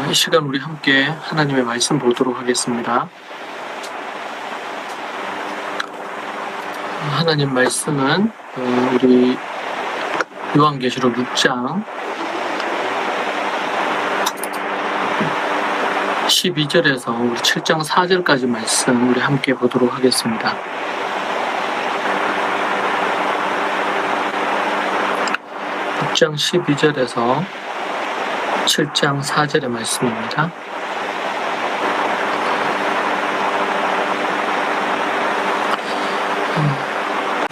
이 시간 우리 함께 하나님의 말씀 보도록 하겠습니다. 하나님 말씀은 우리 요한계시록 6장 12절에서 우리 7장 4절까지 말씀 우리 함께 보도록 하겠습니다. 육 장 12절에서 7장 4절의 말씀입니다.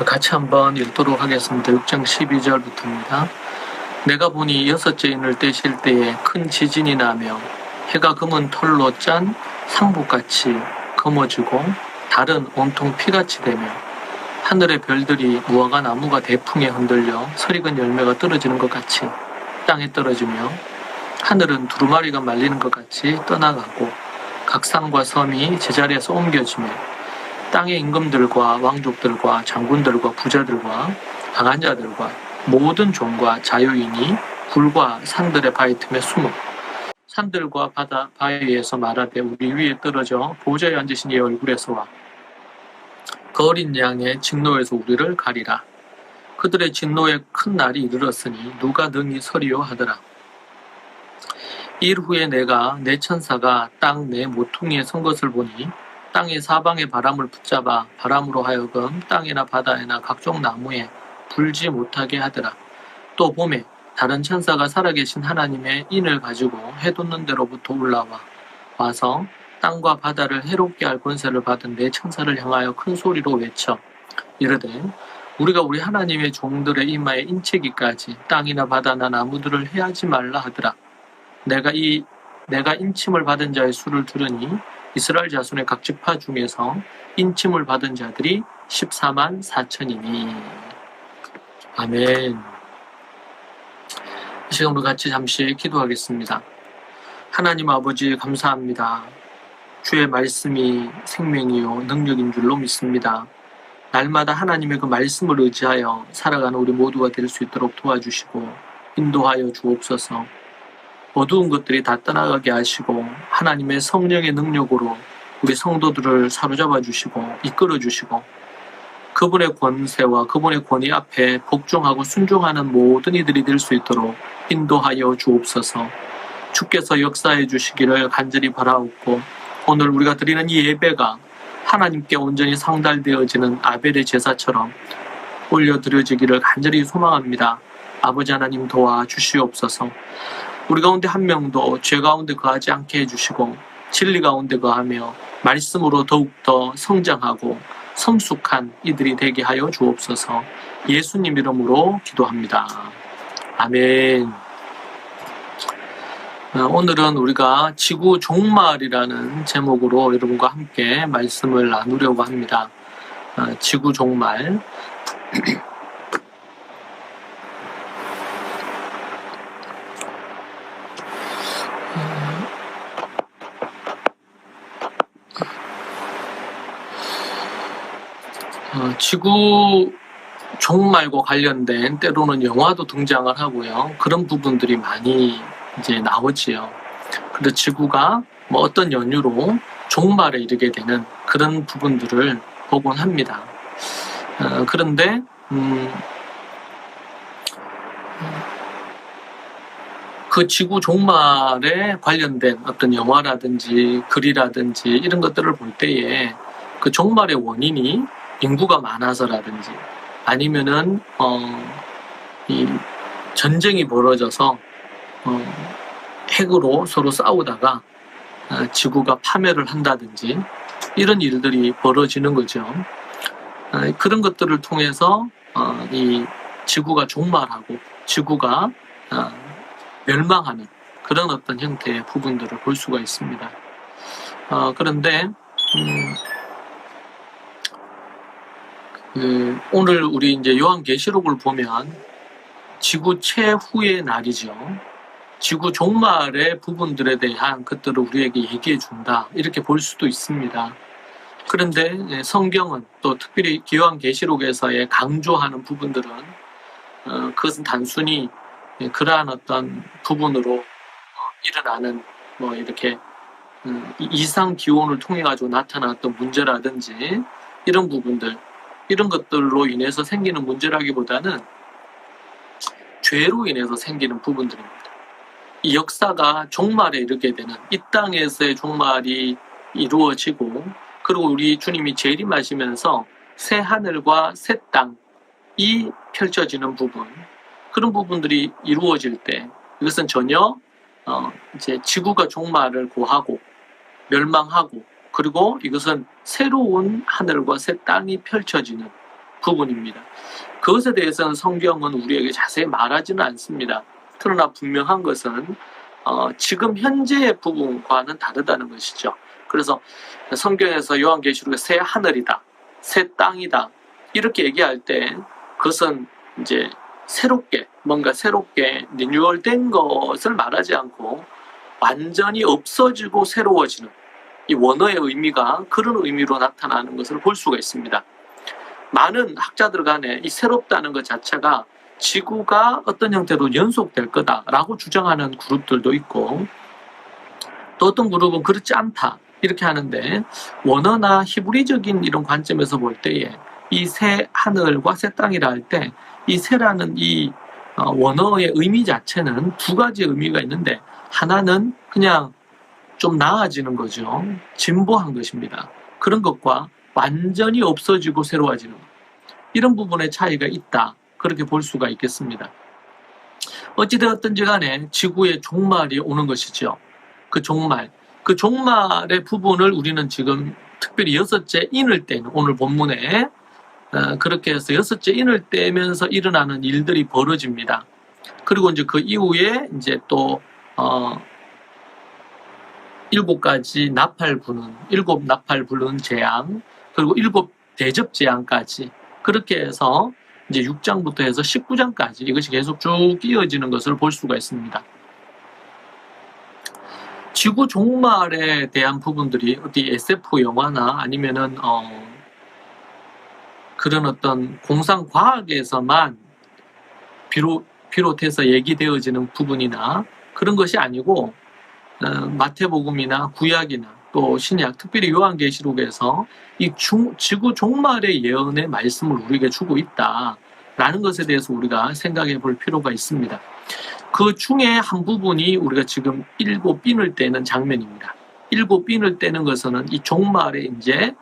같이 한번 읽도록 하겠습니다. 6장 12절부터입니다. 내가 보니 여섯째 인을 떼실 때에 큰 지진이 나며 해가 검은 털로 짠 상복같이 검어지고 달은 온통 피같이 되며 하늘의 별들이 무화과 나무가 대풍에 흔들려 설익은 열매가 떨어지는 것 같이 땅에 떨어지며 하늘은 두루마리가 말리는 것 같이 떠나가고 각 산과 섬이 제자리에서 옮겨지며 땅의 임금들과 왕족들과 장군들과 부자들과 강한 자들과 모든 종과 자유인이 굴과 산들의 바위 틈에 숨어 산들과 바다 바위에서 말하되 우리 위에 떨어져 보좌에 앉으신 이의 얼굴에서와 그 어린 양의 진노에서 우리를 가리라. 그들의 진노의 큰 날이 이르렀으니 누가 능히 서리요 하더라. 일 후에 내가 내 천사가 땅 내 모퉁이에 선 것을 보니 땅의 사방의 바람을 붙잡아 바람으로 하여금 땅이나 바다에나 각종 나무에 불지 못하게 하더라. 또 봄에 다른 천사가 살아계신 하나님의 인을 가지고 해돋는 데로부터 와서 땅과 바다를 해롭게 할 권세를 받은 내 천사를 향하여 큰 소리로 외쳐 이르되 우리가 우리 하나님의 종들의 이마에 인치기까지 땅이나 바다나 나무들을 해하지 말라 하더라. 내가 인침을 받은 자의 수를 들으니 이스라엘 자손의 각 지파 중에서 인침을 받은 자들이 14만 4천이니. 아멘. 이 시간 우리 같이 잠시 기도하겠습니다. 하나님 아버지 감사합니다. 주의 말씀이 생명이요 능력인 줄로 믿습니다. 날마다 하나님의 그 말씀을 의지하여 살아가는 우리 모두가 될 수 있도록 도와주시고 인도하여 주옵소서. 어두운 것들이 다 떠나가게 하시고 하나님의 성령의 능력으로 우리 성도들을 사로잡아 주시고 이끌어 주시고 그분의 권세와 그분의 권위 앞에 복종하고 순종하는 모든 이들이 될 수 있도록 인도하여 주옵소서. 주께서 역사해 주시기를 간절히 바라옵고 오늘 우리가 드리는 이 예배가 하나님께 온전히 상달되어지는 아벨의 제사처럼 올려드려지기를 간절히 소망합니다. 아버지 하나님 도와주시옵소서. 우리 가운데 한 명도 죄 가운데 거하지 않게 해주시고 진리 가운데 거하며 말씀으로 더욱더 성장하고 성숙한 이들이 되게 하여 주옵소서. 예수님 이름으로 기도합니다. 아멘. 오늘은 우리가 지구 종말이라는 제목으로 여러분과 함께 말씀을 나누려고 합니다. 지구 종말. 지구 종말과 관련된 때로는 영화도 등장을 하고요. 그런 부분들이 많이 이제 나오지요. 그래서 지구가 뭐 어떤 연유로 종말에 이르게 되는 그런 부분들을 보곤 합니다. 그런데 그 지구 종말에 관련된 어떤 영화라든지 글이라든지 이런 것들을 볼 때에 그 종말의 원인이 인구가 많아서라든지 아니면은 이 전쟁이 벌어져서 핵으로 서로 싸우다가 지구가 파멸을 한다든지 이런 일들이 벌어지는 거죠. 그런 것들을 통해서 이 지구가 종말하고 지구가 멸망하는 그런 어떤 형태의 부분들을 볼 수가 있습니다. 그런데 오늘 우리 이제 요한계시록을 보면 지구 최후의 날이죠. 지구 종말의 부분들에 대한 것들을 우리에게 얘기해 준다. 이렇게 볼 수도 있습니다. 그런데 성경은 또 특별히 요한계시록에서의 강조하는 부분들은 그것은 단순히 그러한 어떤 부분으로 일어나는 뭐 이렇게 이상 기온을 통해 가지고 나타났던 문제라든지 이런 부분들, 이런 것들로 인해서 생기는 문제라기보다는 죄로 인해서 생기는 부분들입니다. 이 역사가 종말에 이르게 되는, 이 땅에서의 종말이 이루어지고, 그리고 우리 주님이 재림하시면서 새 하늘과 새 땅이 펼쳐지는 부분, 그런 부분들이 이루어질 때 이것은 전혀 이제 지구가 종말을 고하고 멸망하고, 그리고 이것은 새로운 하늘과 새 땅이 펼쳐지는 부분입니다. 그것에 대해서는 성경은 우리에게 자세히 말하지는 않습니다. 그러나 분명한 것은 지금 현재의 부분과는 다르다는 것이죠. 그래서 성경에서 요한계시록에 새 하늘이다, 새 땅이다 이렇게 얘기할 때 그것은 이제 새롭게, 뭔가 새롭게 리뉴얼된 것을 말하지 않고 완전히 없어지고 새로워지는, 이 원어의 의미가 그런 의미로 나타나는 것을 볼 수가 있습니다. 많은 학자들 간에 이 새롭다는 것 자체가 지구가 어떤 형태로 연속될 거다라고 주장하는 그룹들도 있고, 또 어떤 그룹은 그렇지 않다 이렇게 하는데, 원어나 히브리적인 이런 관점에서 볼 때에 이 새 하늘과 새 땅이라 할 때 이 새라는 이 원어의 의미 자체는 두 가지 의미가 있는데, 하나는 그냥 좀 나아지는 거죠. 진보한 것입니다. 그런 것과 완전히 없어지고 새로워지는 것, 이런 부분의 차이가 있다, 그렇게 볼 수가 있겠습니다. 어찌되었든지 간에 지구의 종말이 오는 것이죠. 그 종말의 부분을 우리는 지금 특별히 여섯째 인을 떼는, 오늘 본문에 그렇게 해서 여섯째 인을 떼면서 일어나는 일들이 벌어집니다. 그리고 이제 그 이후에 이제 또 일곱 나팔 부는 재앙, 그리고 일곱 대접 재앙까지, 그렇게 해서 이제 6장부터 해서 19장까지 이것이 계속 쭉 이어지는 것을 볼 수가 있습니다. 지구 종말에 대한 부분들이 어디 SF 영화나 아니면은 그런 어떤 공상 과학에서만 비롯해서 얘기되어지는 부분이나 그런 것이 아니고, 마태복음이나 구약이나 또 신약, 특별히 요한계시록에서 이 지구 종말의 예언의 말씀을 우리에게 주고 있다라는 것에 대해서 우리가 생각해 볼 필요가 있습니다. 그 중에 한 부분이 우리가 지금 일곱 빈을 떼는 장면입니다. 일곱 빈을 떼는 것은 이 종말의 이제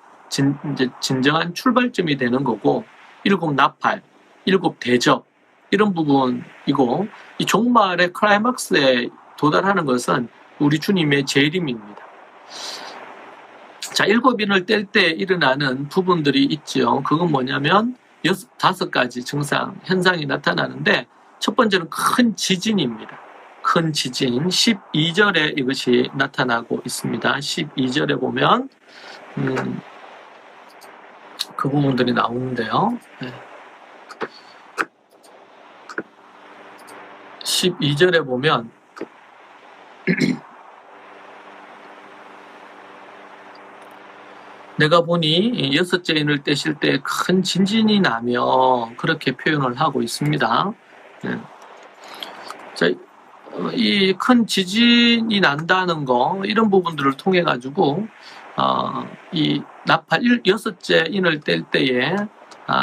진정한 출발점이 되는 거고, 일곱 나팔, 일곱 대접, 이런 부분이고, 이 종말의 클라이막스에 도달하는 것은 우리 주님의 재림입니다. 자, 일곱 인을 뗄 때 일어나는 부분들이 있죠. 그건 뭐냐면 5가지 증상, 현상이 나타나는데, 첫 번째는 큰 지진입니다. 큰 지진, 12절에 이것이 나타나고 있습니다. 12절에 보면 그 부분들이 나오는데요. 12절에 보면 내가 보니 여섯째 인을 떼실 때 큰 진진이 나며, 그렇게 표현을 하고 있습니다. 자, 이 큰 지진이 난다는 거, 이런 부분들을 통해 가지고 이 나팔 여섯째 인을 뗄 때에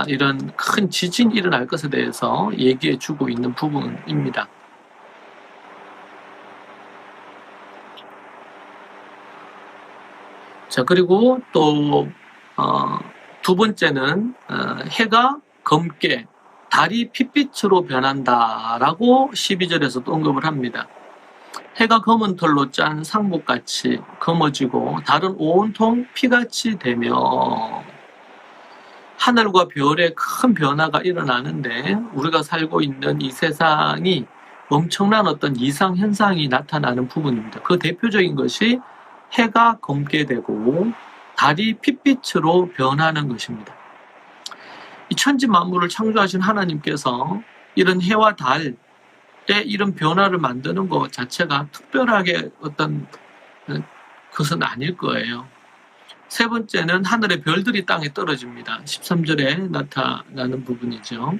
이런 큰 지진이 일어날 것에 대해서 얘기해 주고 있는 부분입니다. 자, 그리고 또 두 번째는 해가 검게 달이 핏빛으로 변한다라고 12절에서도 언급을 합니다. 해가 검은 털로 짠 상복같이 검어지고 달은 온통 피같이 되며, 하늘과 별에 큰 변화가 일어나는데, 우리가 살고 있는 이 세상이 엄청난 어떤 이상 현상이 나타나는 부분입니다. 그 대표적인 것이 해가 검게 되고 달이 핏빛으로 변하는 것입니다. 이 천지 만물을 창조하신 하나님께서 이런 해와 달에 이런 변화를 만드는 것 자체가 특별하게 어떤 것은 아닐 거예요. 세 번째는 하늘의 별들이 땅에 떨어집니다. 13절에 나타나는 부분이죠.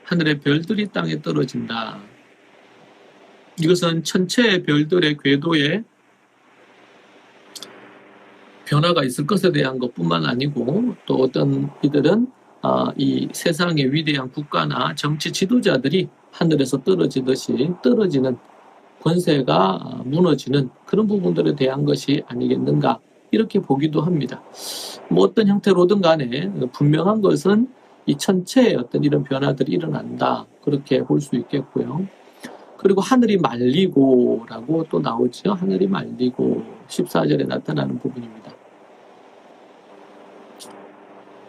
하늘의 별들이 땅에 떨어진다. 이것은 천체의 별들의 궤도에 변화가 있을 것에 대한 것뿐만 아니고 또 어떤 이들은 이 세상의 위대한 국가나 정치 지도자들이 하늘에서 떨어지듯이 떨어지는 권세가 무너지는 그런 부분들에 대한 것이 아니겠는가 이렇게 보기도 합니다. 뭐 어떤 형태로든 간에 분명한 것은 이 천체의 어떤 이런 변화들이 일어난다 그렇게 볼 수 있겠고요. 그리고 하늘이 말리고라고 또 나오죠. 하늘이 말리고 14절에 나타나는 부분입니다.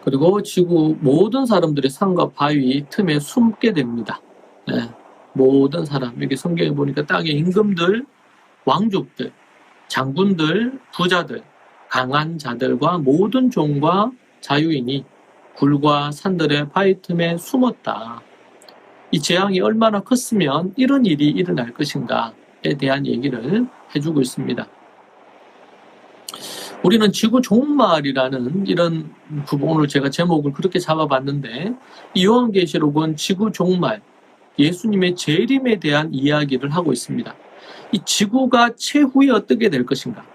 그리고 지구 모든 사람들이 산과 바위 틈에 숨게 됩니다. 네, 모든 사람, 여기 성경에 보니까 땅의 임금들, 왕족들, 장군들, 부자들, 강한 자들과 모든 종과 자유인이 굴과 산들의 바위 틈에 숨었다. 이 재앙이 얼마나 컸으면 이런 일이 일어날 것인가에 대한 얘기를 해주고 있습니다. 우리는 지구 종말이라는 이런 부분, 오늘 제가 제목을 그렇게 잡아봤는데 이 요한계시록은 지구 종말, 예수님의 재림에 대한 이야기를 하고 있습니다. 이 지구가 최후에 어떻게 될 것인가?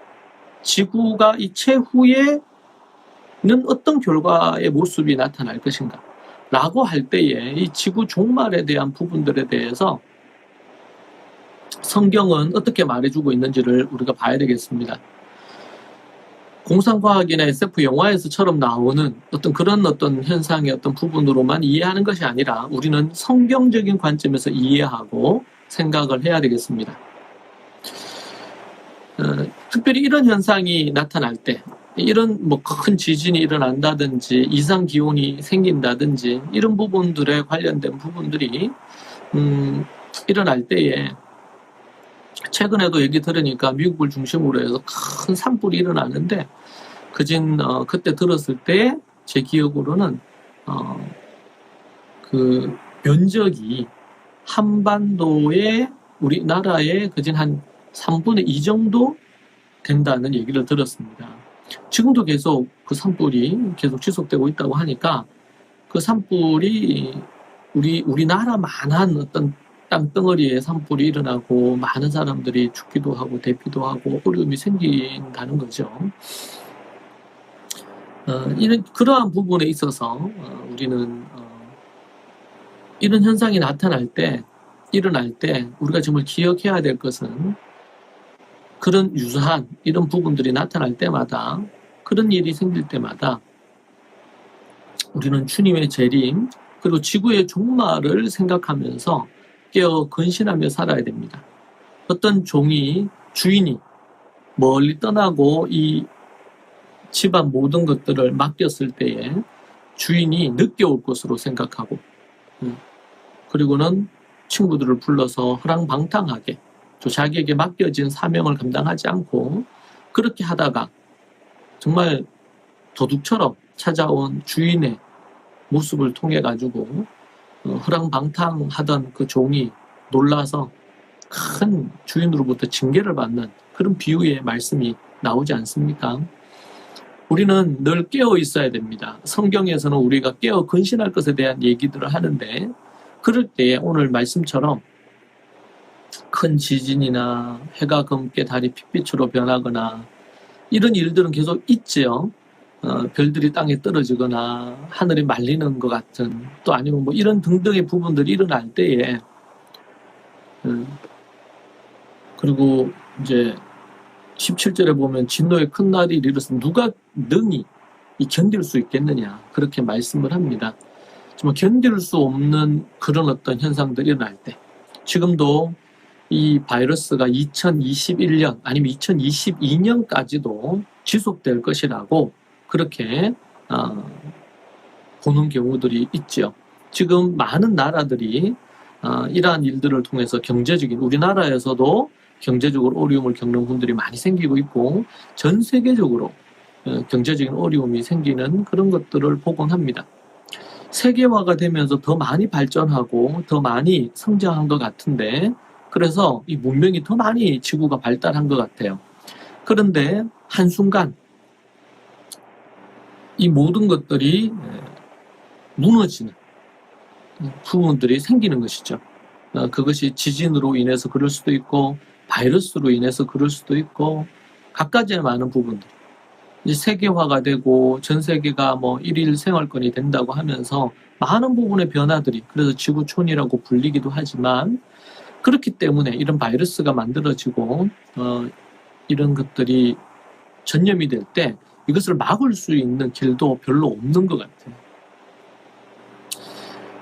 지구가 이 최후에는 어떤 결과의 모습이 나타날 것인가? 라고 할 때에 이 지구 종말에 대한 부분들에 대해서 성경은 어떻게 말해주고 있는지를 우리가 봐야 되겠습니다. 공상과학이나 SF 영화에서처럼 나오는 그런 현상의 어떤 부분으로만 이해하는 것이 아니라 우리는 성경적인 관점에서 이해하고 생각을 해야 되겠습니다. 특별히 이런 현상이 나타날 때, 이런 큰 지진이 일어난다든지 이상 기온이 생긴다든지 이런 부분들에 관련된 부분들이 일어날 때에 최근에도 얘기 들으니까 미국을 중심으로 해서 큰 산불이 일어나는데 그때 들었을 때 제 기억으로는 그 면적이 한반도의 우리나라의 한 3분의 2 정도 된다는 얘기를 들었습니다. 지금도 계속 그 산불이 계속 지속되고 있다고 하니까 그 산불이 우리나라만한 땅덩어리에 산불이 일어나고 많은 사람들이 죽기도 하고 대피도 하고 어려움이 생긴다는 거죠. 그러한 부분에 있어서 우리는 이런 현상이 일어날 때 우리가 정말 기억해야 될 것은 그런 유사한 이런 부분들이 나타날 때마다 그런 일이 생길 때마다 우리는 주님의 재림 그리고 지구의 종말을 생각하면서 깨어 근신하며 살아야 됩니다. 어떤 주인이 멀리 떠나고 이 집안 모든 것들을 맡겼을 때에 주인이 늦게 올 것으로 생각하고 그리고는 친구들을 불러서 허랑방탕하게 또 자기에게 맡겨진 사명을 감당하지 않고 그렇게 하다가 정말 도둑처럼 찾아온 주인의 모습을 통해 가지고 허랑방탕하던 그 종이 놀라서 큰 주인으로부터 징계를 받는 그런 비유의 말씀이 나오지 않습니까? 우리는 늘 깨어 있어야 됩니다. 성경에서는 우리가 깨어 근신할 것에 대한 얘기들을 하는데 그럴 때에 오늘 말씀처럼 큰 지진이나 해가 검게 달이 핏빛으로 변하거나 이런 일들은 계속 있지요. 별들이 땅에 떨어지거나 하늘이 말리는 것 같은 또 아니면 이런 등등의 부분들이 일어날 때에 그리고 이제 17절에 보면 진노의 큰 날이 이르렀으면 누가 능히 견딜 수 있겠느냐 그렇게 말씀을 합니다. 정말 견딜 수 없는 그런 어떤 현상들이 일어날 때 지금도 이 바이러스가 2021년 아니면 2022년까지도 지속될 것이라고 그렇게 보는 경우들이 있죠. 지금 많은 나라들이 이러한 일들을 통해서 우리나라에서도 경제적으로 어려움을 겪는 분들이 많이 생기고 있고 전 세계적으로 경제적인 어려움이 생기는 그런 것들을 보곤 합니다. 세계화가 되면서 더 많이 발전하고 더 많이 성장한 것 같은데 그래서 이 문명이 더 많이 지구가 발달한 것 같아요. 그런데 한순간 이 모든 것들이 무너지는 부분들이 생기는 것이죠. 그것이 지진으로 인해서 그럴 수도 있고 바이러스로 인해서 그럴 수도 있고 갖가지의 많은 부분들 이제 세계화가 되고 전 세계가 뭐 일일 생활권이 된다고 하면서 많은 부분의 변화들이, 그래서 지구촌이라고 불리기도 하지만, 그렇기 때문에 이런 바이러스가 만들어지고 이런 것들이 전염이 될 때 이것을 막을 수 있는 길도 별로 없는 것 같아요.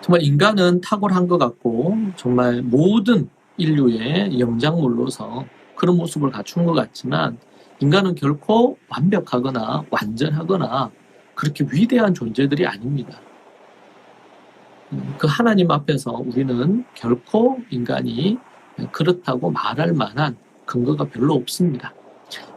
정말 인간은 탁월한 것 같고 정말 모든 인류의 영장물로서 그런 모습을 갖춘 것 같지만, 인간은 결코 완벽하거나 완전하거나 그렇게 위대한 존재들이 아닙니다. 그 하나님 앞에서 우리는 결코 인간이 그렇다고 말할 만한 근거가 별로 없습니다.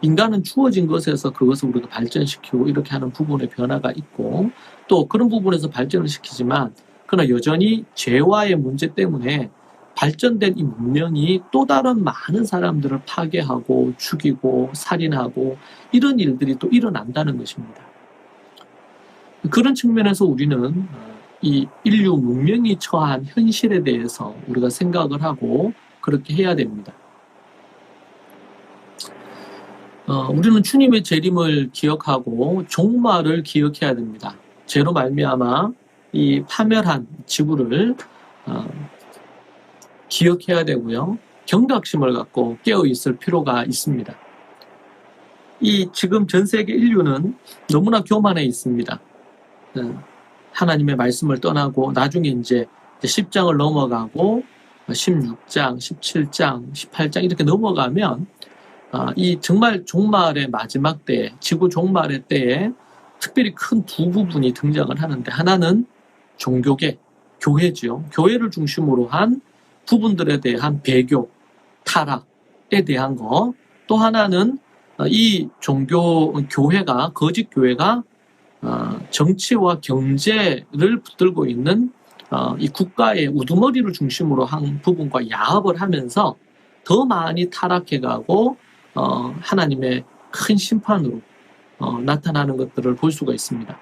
인간은 주어진 것에서 그것을 우리가 발전시키고 이렇게 하는 부분의 변화가 있고, 또 그런 부분에서 발전을 시키지만, 그러나 여전히 죄와의 문제 때문에 발전된 이 문명이 또 다른 많은 사람들을 파괴하고 죽이고 살인하고 이런 일들이 또 일어난다는 것입니다. 그런 측면에서 우리는 이 인류 문명이 처한 현실에 대해서 우리가 생각을 하고 그렇게 해야 됩니다. 우리는 주님의 재림을 기억하고 종말을 기억해야 됩니다. 죄로 말미암아 이 파멸한 지구를 기억해야 되고요. 경각심을 갖고 깨어 있을 필요가 있습니다. 이 지금 전 세계 인류는 너무나 교만해 있습니다. 하나님의 말씀을 떠나고 나중에 이제 10장을 넘어가고 16장, 17장, 18장 이렇게 넘어가면 이 정말 종말의 마지막 때에, 지구 종말의 때에 특별히 큰 두 부분이 등장을 하는데, 하나는 종교계, 교회지요. 교회를 중심으로 한 부분들에 대한 배교, 타락에 대한 거. 또 하나는 이 교회가, 거짓 교회가 정치와 경제를 붙들고 있는 이 국가의 우두머리를 중심으로 한 부분과 야합을 하면서 더 많이 타락해가고 하나님의 큰 심판으로 나타나는 것들을 볼 수가 있습니다.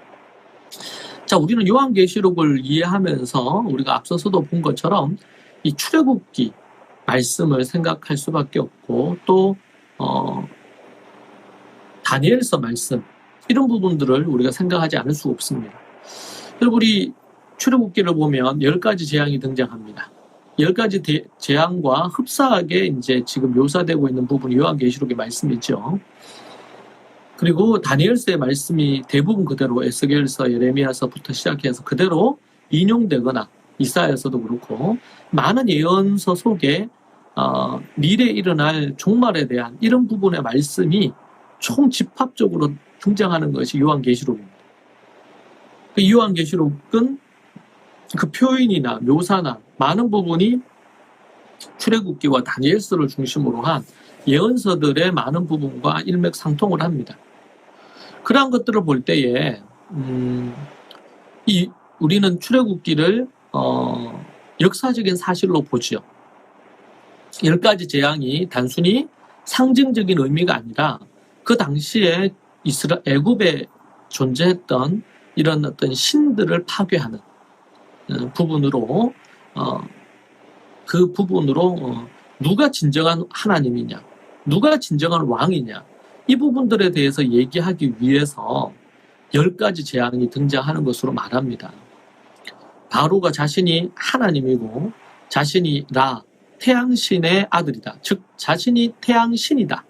자, 우리는 요한계시록을 이해하면서 우리가 앞서서도 본 것처럼 이 출애굽기 말씀을 생각할 수밖에 없고, 또 다니엘서 말씀, 이런 부분들을 우리가 생각하지 않을 수가 없습니다. 여러분, 우리 출애굽기를 보면 10가지 재앙이 등장합니다. 10가지 재앙과 흡사하게 이제 지금 묘사되고 있는 부분이 요한계시록의 말씀이죠. 그리고 다니엘서의 말씀이 대부분 그대로 에스겔서, 예레미야서부터 시작해서 그대로 인용되거나, 이사야서도 그렇고 많은 예언서 속에 미래에 일어날 종말에 대한 이런 부분의 말씀이 총집합적으로 등장하는 것이 요한계시록입니다. 그 요한계시록은 그 표현이나 묘사나 많은 부분이 출애굽기와 다니엘서를 중심으로 한 예언서들의 많은 부분과 일맥상통을 합니다. 그러한 것들을 볼 때에 우리는 출애굽기를 역사적인 사실로 보지요. 10가지 재앙이 단순히 상징적인 의미가 아니라 그 당시에 애굽에 존재했던 이런 어떤 신들을 파괴하는 부분으로, 그 부분으로 누가 진정한 하나님이냐, 누가 진정한 왕이냐, 이 부분들에 대해서 얘기하기 위해서 10가지 재앙이 등장하는 것으로 말합니다. 바로가 자신이 하나님이고 자신이 태양신의 아들이다. 즉 자신이 태양신이다.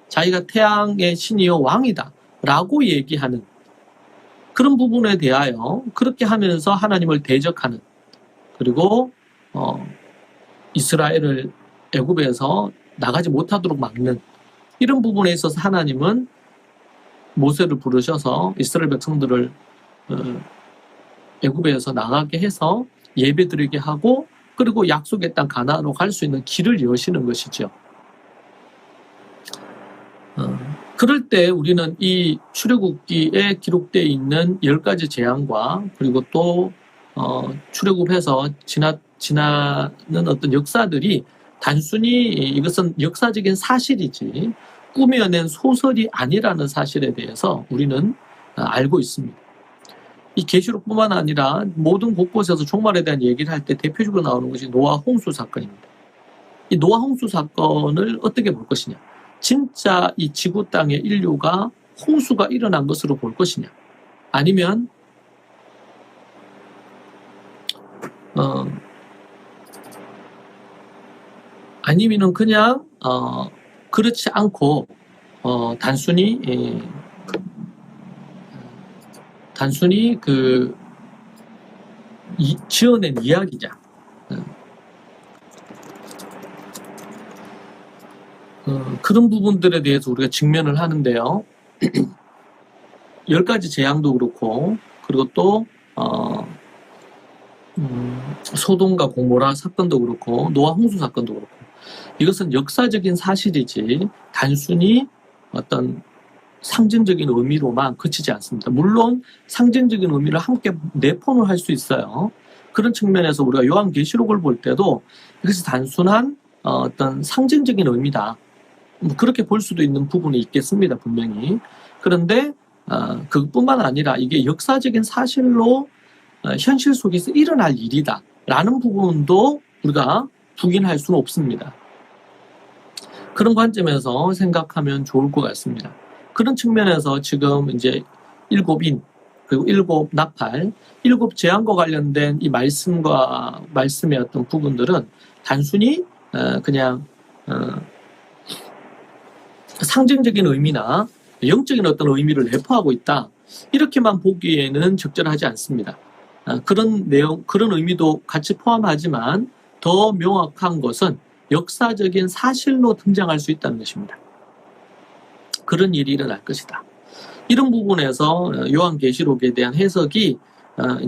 자기가 태양의 신이요 왕이다. 라고 얘기하는 그런 부분에 대하여 그렇게 하면서 하나님을 대적하는, 그리고 이스라엘을 애굽에서 나가지 못하도록 막는 이런 부분에 있어서 하나님은 모세를 부르셔서 이스라엘 백성들을 애굽에서 나가게 해서 예배드리게 하고, 그리고 약속의 땅 가나안으로 갈 수 있는 길을 여시는 것이죠. 그럴 때 우리는 이 출애굽기에 기록되어 있는 10가지 재앙과, 그리고 또 출애굽해서 지나는 어떤 역사들이 단순히 이것은 역사적인 사실이지 꾸며낸 소설이 아니라는 사실에 대해서 우리는 알고 있습니다. 이 계시록뿐만 아니라 모든 곳곳에서 종말에 대한 얘기를 할 때 대표적으로 나오는 것이 노아 홍수 사건입니다. 이 노아 홍수 사건을 어떻게 볼 것이냐? 진짜 이 지구 땅의 인류가 홍수가 일어난 것으로 볼 것이냐, 아니면 아니면은 그냥 그렇지 않고 단순히 지어낸 이야기냐. 그런 부분들에 대해서 우리가 직면을 하는데요. 10가지 재앙도 그렇고, 그리고 또 소돔과 고모라 사건도 그렇고, 노아 홍수 사건도 그렇고, 이것은 역사적인 사실이지 단순히 어떤 상징적인 의미로만 그치지 않습니다. 물론 상징적인 의미를 함께 내포는 할 수 있어요. 그런 측면에서 우리가 요한계시록을 볼 때도 이것이 단순한 어떤 상징적인 의미다, 뭐 그렇게 볼 수도 있는 부분이 있겠습니다, 분명히. 그런데 그것뿐만 아니라 이게 역사적인 사실로 현실 속에서 일어날 일이다 라는 부분도 우리가 부인할 수는 없습니다. 그런 관점에서 생각하면 좋을 것 같습니다. 그런 측면에서 지금 이제 7인, 그리고 7 나팔, 7 재앙과 관련된 이 말씀의 어떤 부분들은 단순히 그냥 상징적인 의미나 영적인 어떤 의미를 내포하고 있다, 이렇게만 보기에는 적절하지 않습니다. 그런 내용, 그런 의미도 같이 포함하지만 더 명확한 것은 역사적인 사실로 등장할 수 있다는 것입니다. 그런 일이 일어날 것이다. 이런 부분에서 요한계시록에 대한 해석이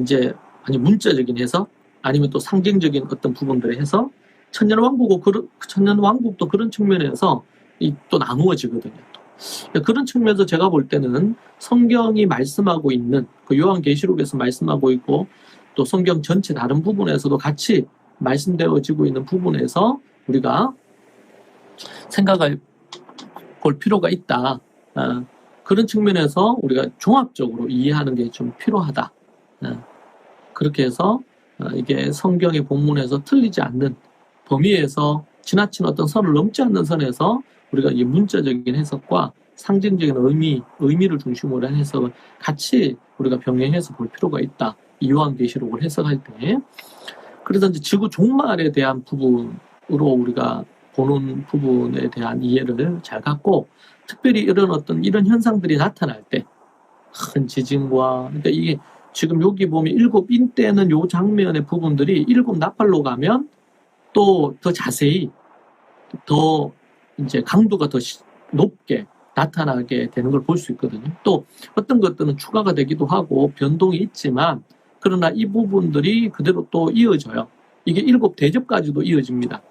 이제 문자적인 해석, 아니면 또 상징적인 어떤 부분들의 해석, 천년왕국도 그런 측면에서 또 나누어지거든요. 그런 측면에서 제가 볼 때는 성경이 말씀하고 있는, 그 요한계시록에서 말씀하고 있고, 또 성경 전체 다른 부분에서도 같이 말씀되어지고 있는 부분에서 우리가 생각할 볼 필요가 있다. 그런 측면에서 우리가 종합적으로 이해하는 게 좀 필요하다. 그렇게 해서 이게 성경의 본문에서 틀리지 않는 범위에서 지나친 어떤 선을 넘지 않는 선에서 우리가 이 문자적인 해석과 상징적인 의미를 중심으로 한 해석을 같이 우리가 병행해서 볼 필요가 있다. 이 요한계시록을 해석할 때. 그래서 이제 지구 종말에 대한 부분으로 우리가 보는 부분에 대한 이해를 잘 갖고, 특별히 이런 현상들이 나타날 때, 큰 지진과, 그러니까 이게 지금 여기 보면 7인 때는 요 장면의 부분들이 7 나팔로 가면 또 더 자세히, 더 이제 강도가 더 높게 나타나게 되는 걸 볼 수 있거든요. 또 어떤 것들은 추가가 되기도 하고 변동이 있지만, 그러나 이 부분들이 그대로 또 이어져요. 이게 7 대접까지도 이어집니다.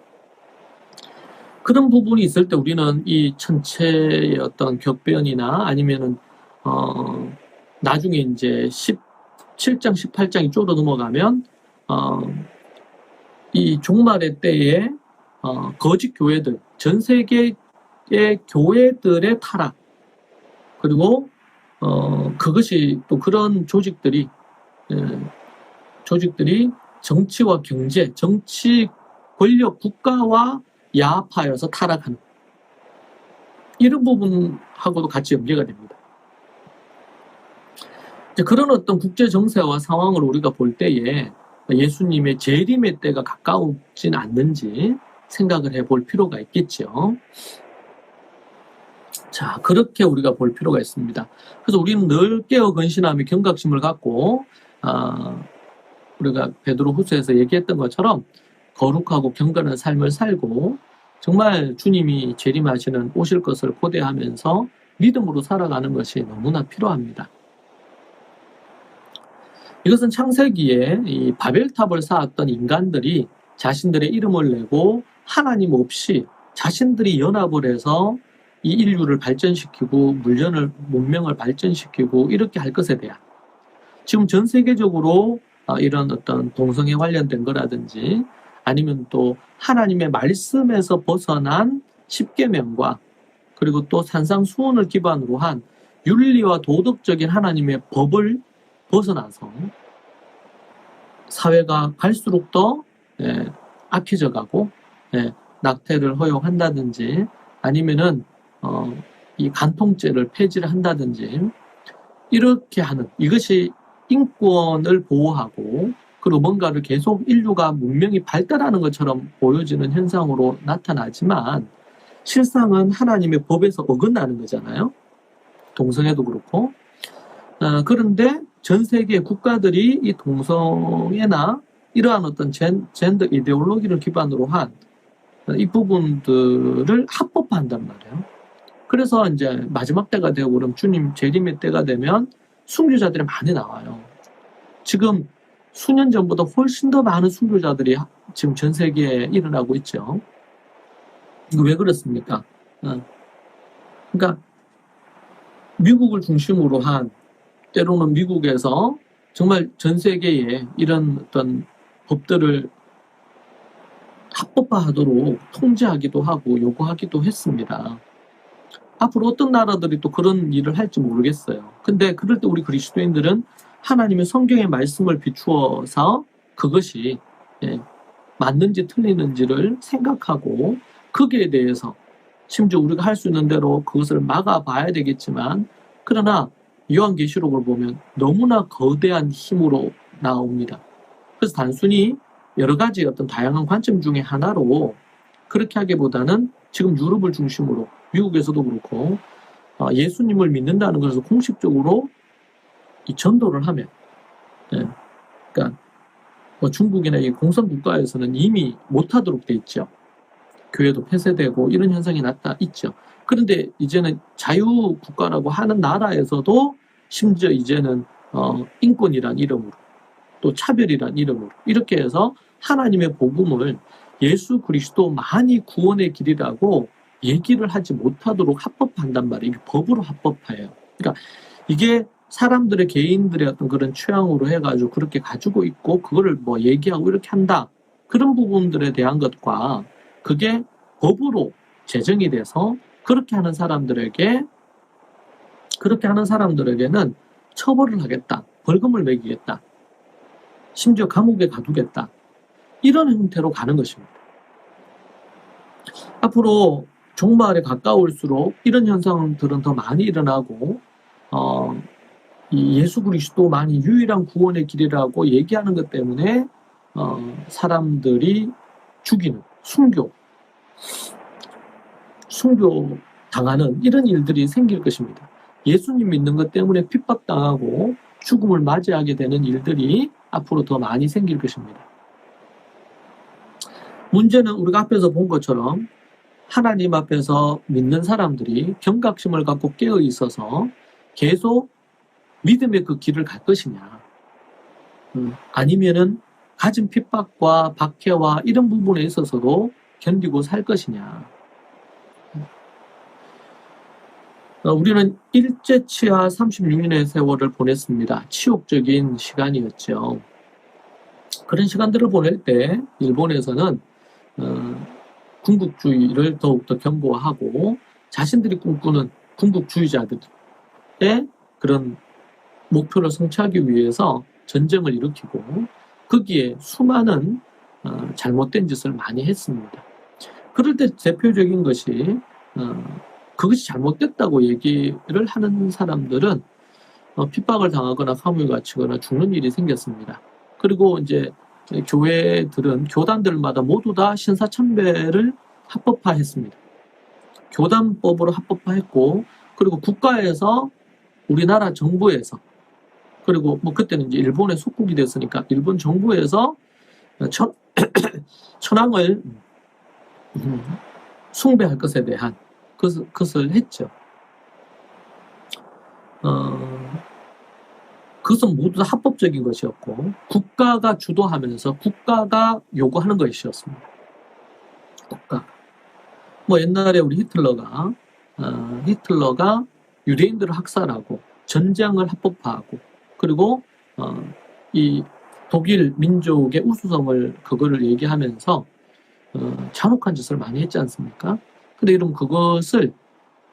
그런 부분이 있을 때 우리는 이 전체의 어떤 격변이나 아니면은 나중에 이제 17장, 18장 이쪽으로 넘어가면 이 종말의 때에 거짓 교회들, 전 세계의 교회들의 타락, 그리고 그것이 또 그런 조직들이 정치와 경제, 정치 권력 국가와 야합하여서 타락하는, 이런 부분하고도 같이 연계가 됩니다. 그런 어떤 국제 정세와 상황을 우리가 볼 때에 예수님의 재림의 때가 가까우진 않는지 생각을 해볼 필요가 있겠죠. 자, 그렇게 우리가 볼 필요가 있습니다. 그래서 우리는 늘 깨어 근신하며 경각심을 갖고 우리가 베드로후서에서 얘기했던 것처럼 거룩하고 경건한 삶을 살고, 정말 주님이 재림하시는 오실 것을 고대하면서 믿음으로 살아가는 것이 너무나 필요합니다. 이것은 창세기에 이 바벨탑을 쌓았던 인간들이 자신들의 이름을 내고 하나님 없이 자신들이 연합을 해서 이 인류를 발전시키고 문명을 발전시키고 이렇게 할 것에 대한, 지금 전 세계적으로 이런 어떤 동성애 관련된 거라든지, 아니면 또 하나님의 말씀에서 벗어난 십계명과, 그리고 또 산상수훈을 기반으로 한 윤리와 도덕적인 하나님의 법을 벗어나서 사회가 갈수록 더 악해져 가고, 낙태를 허용한다든지, 아니면은 이 간통죄를 폐지를 한다든지 이렇게 하는, 이것이 인권을 보호하고 그리고 뭔가를 계속 인류가 문명이 발달하는 것처럼 보여지는 현상으로 나타나지만 실상은 하나님의 법에서 어긋나는 거잖아요. 동성애도 그렇고. 그런데 전 세계 국가들이 이 동성애나 이러한 어떤 젠더 이데올로기를 기반으로 한 이 부분들을 합법화한단 말이에요. 그래서 이제 마지막 때가 되고 그럼 주님 재림의 때가 되면 순교자들이 많이 나와요. 지금 수년 전보다 훨씬 더 많은 순교자들이 지금 전 세계에 일어나고 있죠. 이거 왜 그렇습니까? 그러니까 미국을 중심으로 한, 때로는 미국에서 정말 전 세계에 이런 어떤 법들을 합법화하도록 통제하기도 하고 요구하기도 했습니다. 앞으로 어떤 나라들이 또 그런 일을 할지 모르겠어요. 근데 그럴 때 우리 그리스도인들은 하나님의 성경의 말씀을 비추어서 그것이 맞는지 틀리는지를 생각하고 거기에 대해서 심지어 우리가 할 수 있는 대로 그것을 막아봐야 되겠지만, 그러나 요한계시록을 보면 너무나 거대한 힘으로 나옵니다. 그래서 단순히 여러 가지 어떤 다양한 관점 중에 하나로 그렇게 하기보다는 지금 유럽을 중심으로 미국에서도 그렇고 예수님을 믿는다는 것을 공식적으로 이 전도를 하면, 그러니까 뭐 중국이나 이 공산국가에서는 이미 못하도록 돼 있죠. 교회도 폐쇄되고 이런 현상이 있죠. 그런데 이제는 자유국가라고 하는 나라에서도 심지어 이제는 인권이란 이름으로 또 차별이란 이름으로 이렇게 해서 하나님의 복음을 예수 그리스도만이 구원의 길이라고 얘기를 하지 못하도록 합법한단 말이에요. 이게 법으로 합법화해요. 그러니까 이게 사람들의 개인들의 어떤 그런 취향으로 해가지고 그렇게 가지고 있고 그거를 뭐 얘기하고 이렇게 한다. 그런 부분들에 대한 것과 그게 법으로 제정이 돼서 그렇게 하는 사람들에게는 처벌을 하겠다. 벌금을 매기겠다. 심지어 감옥에 가두겠다. 이런 형태로 가는 것입니다. 앞으로 종말에 가까울수록 이런 현상들은 더 많이 일어나고 이 예수 그리스도만이 유일한 구원의 길이라고 얘기하는 것 때문에 사람들이 죽이는, 순교 당하는 이런 일들이 생길 것입니다. 예수님 믿는 것 때문에 핍박당하고 죽음을 맞이하게 되는 일들이 앞으로 더 많이 생길 것입니다. 문제는 우리가 앞에서 본 것처럼 하나님 앞에서 믿는 사람들이 경각심을 갖고 깨어 있어서 계속 믿음의 그 길을 갈 것이냐, 아니면은 가진 핍박과 박해와 이런 부분에 있어서도 견디고 살 것이냐. 우리는 일제치하 36년의 세월을 보냈습니다. 치욕적인 시간이었죠. 그런 시간들을 보낼 때 일본에서는 군국주의를 더욱더 견고하고 자신들이 꿈꾸는 군국주의자들의 그런 목표를 성취하기 위해서 전쟁을 일으키고 거기에 수많은 잘못된 짓을 많이 했습니다. 그럴 때 대표적인 것이 그것이 잘못됐다고 얘기를 하는 사람들은 핍박을 당하거나 감옥에 갇히거나 죽는 일이 생겼습니다. 그리고 이제 교단들마다 모두 다 신사참배를 합법화했습니다. 교단법으로 합법화했고, 그리고 국가에서, 우리나라 정부에서, 그리고 뭐 그때는 이제 일본의 속국이 됐으니까 일본 정부에서 천황을 숭배할 것에 대한 그것을 했죠. 그것은 모두 다 합법적인 것이었고 국가가 주도하면서 국가가 요구하는 것이었습니다. 국가. 뭐 옛날에 우리 히틀러가 유대인들을 학살하고 전쟁을 합법화하고 그리고 이 독일 민족의 우수성을 그거를 얘기하면서 잔혹한 짓을 많이 했지 않습니까? 근데 이런 그것을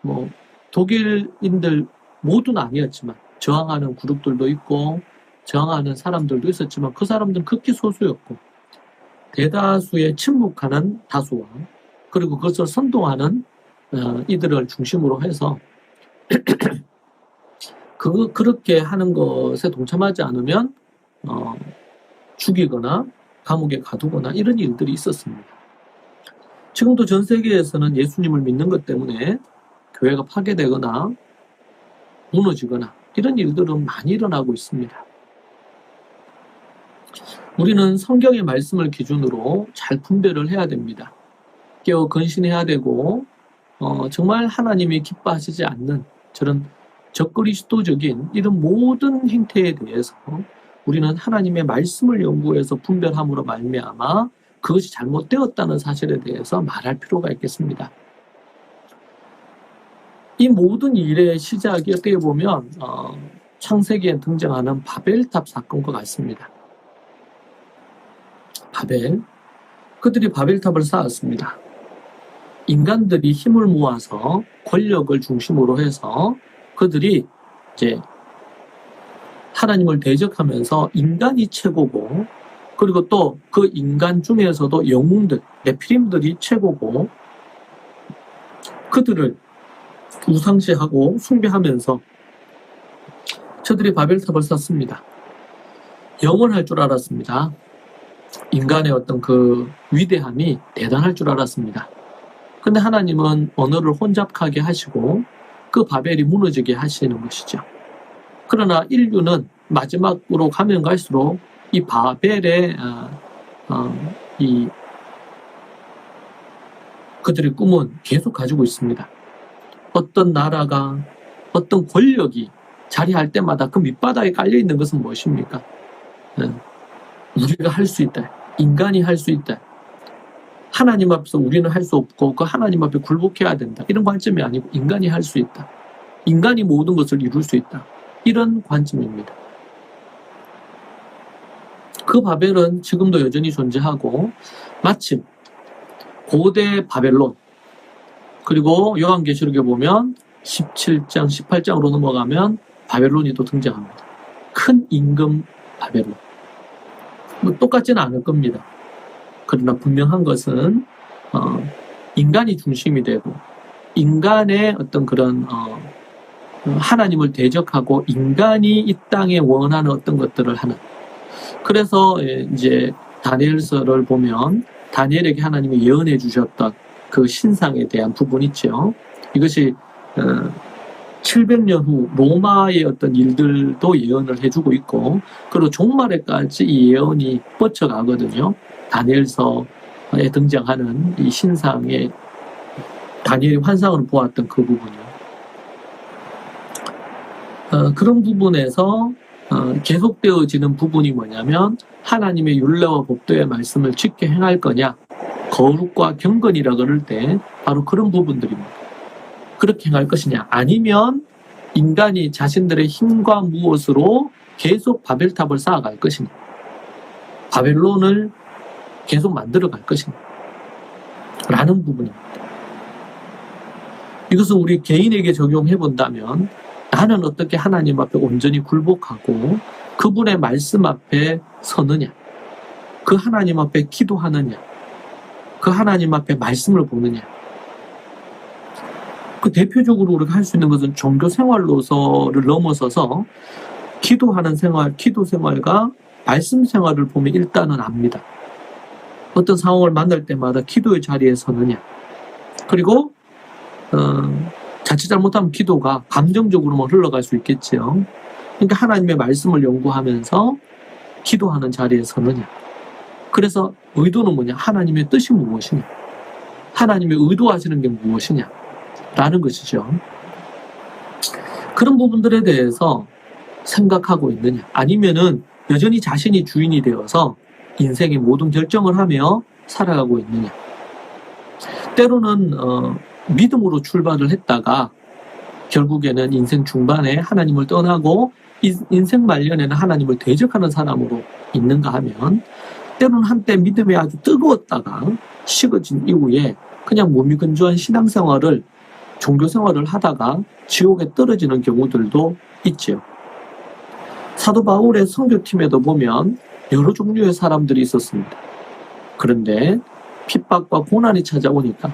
뭐 독일인들 모두는 아니었지만 저항하는 그룹들도 있고 저항하는 사람들도 있었지만 그 사람들은 극히 소수였고 대다수의 침묵하는 다수와 그리고 그것을 선동하는 이들을 중심으로 해서 그렇게 하는 것에 동참하지 않으면 죽이거나 감옥에 가두거나 이런 일들이 있었습니다. 지금도 전 세계에서는 예수님을 믿는 것 때문에 교회가 파괴되거나 무너지거나 이런 일들은 많이 일어나고 있습니다. 우리는 성경의 말씀을 기준으로 잘 분별을 해야 됩니다. 깨어 근신해야 되고 정말 하나님이 기뻐하시지 않는 저런 적그리스도적인 이런 모든 행태에 대해서 우리는 하나님의 말씀을 연구해서 분별함으로 말미암아 그것이 잘못되었다는 사실에 대해서 말할 필요가 있겠습니다. 이 모든 일의 시작이 어떻게 보면 창세기에 등장하는 바벨탑 사건과 같습니다. 그들이 바벨탑을 쌓았습니다. 인간들이 힘을 모아서 권력을 중심으로 해서 그들이 이제 하나님을 대적하면서 인간이 최고고, 그리고 또 그 인간 중에서도 영웅들, 네피림들이 최고고, 그들을 우상시하고 숭배하면서 저들이 바벨탑을 쌓습니다. 영원할 줄 알았습니다. 인간의 어떤 그 위대함이 대단할 줄 알았습니다. 근데 하나님은 언어를 혼잡하게 하시고 그 바벨이 무너지게 하시는 것이죠. 그러나 인류는 마지막으로 가면 갈수록 이 바벨의 그들의 꿈은 계속 가지고 있습니다. 어떤 나라가, 어떤 권력이 자리할 때마다 그 밑바닥에 깔려있는 것은 무엇입니까? 우리가 할 수 있다. 인간이 할 수 있다. 하나님 앞에서 우리는 할 수 없고 그 하나님 앞에 굴복해야 된다. 이런 관점이 아니고 인간이 할 수 있다. 인간이 모든 것을 이룰 수 있다. 이런 관점입니다. 그 바벨은 지금도 여전히 존재하고, 마침 고대 바벨론, 그리고 요한계시록에 보면 17장, 18장으로 넘어가면 바벨론이 또 등장합니다. 큰 임금 바벨론. 똑같지는 않을 겁니다. 그러나 분명한 것은 인간이 중심이 되고 인간의 어떤 그런 하나님을 대적하고 인간이 이 땅에 원하는 어떤 것들을 하는, 그래서 이제 다니엘서를 보면 다니엘에게 하나님이 예언해 주셨던 그 신상에 대한 부분이 있죠. 이것이 700년 후 로마의 어떤 일들도 예언을 해주고 있고, 그리고 종말에까지 이 예언이 뻗쳐가거든요. 다니엘서에 등장하는 이 신상의 다니엘이 환상을 보았던 그 부분이요. 그런 부분에서 계속되어지는 부분이 뭐냐면, 하나님의 율례와 법도의 말씀을 지켜 행할 거냐, 거룩과 경건이라 그럴 때 바로 그런 부분들입니다. 그렇게 행할 것이냐, 아니면 인간이 자신들의 힘과 무엇으로 계속 바벨탑을 쌓아갈 것이냐, 바벨론을 계속 만들어갈 것이냐 라는 부분입니다. 이것을 우리 개인에게 적용해 본다면, 나는 어떻게 하나님 앞에 온전히 굴복하고 그분의 말씀 앞에 서느냐, 그 하나님 앞에 기도하느냐, 그 하나님 앞에 말씀을 보느냐. 그 대표적으로 우리가 할 수 있는 것은 종교 생활로서를 넘어서서 기도하는 생활, 기도 생활과 말씀 생활을 보면 일단은 압니다. 어떤 상황을 만날 때마다 기도의 자리에 서느냐, 그리고 자칫 잘못하면 기도가 감정적으로만 흘러갈 수 있겠죠. 그러니까 하나님의 말씀을 연구하면서 기도하는 자리에 서느냐. 그래서 의도는 뭐냐? 하나님의 뜻이 무엇이냐? 하나님의 의도하시는 게 무엇이냐? 라는 것이죠. 그런 부분들에 대해서 생각하고 있느냐? 아니면은 여전히 자신이 주인이 되어서 인생의 모든 결정을 하며 살아가고 있느냐? 때로는 믿음으로 출발을 했다가 결국에는 인생 중반에 하나님을 떠나고 인생 말년에는 하나님을 대적하는 사람으로 있는가 하면, 때로는 한때 믿음이 아주 뜨거웠다가 식어진 이후에 그냥 몸이 근조한 신앙생활을, 종교생활을 하다가 지옥에 떨어지는 경우들도 있죠. 사도 바울의 선교팀에도 보면 여러 종류의 사람들이 있었습니다. 그런데 핍박과 고난이 찾아오니까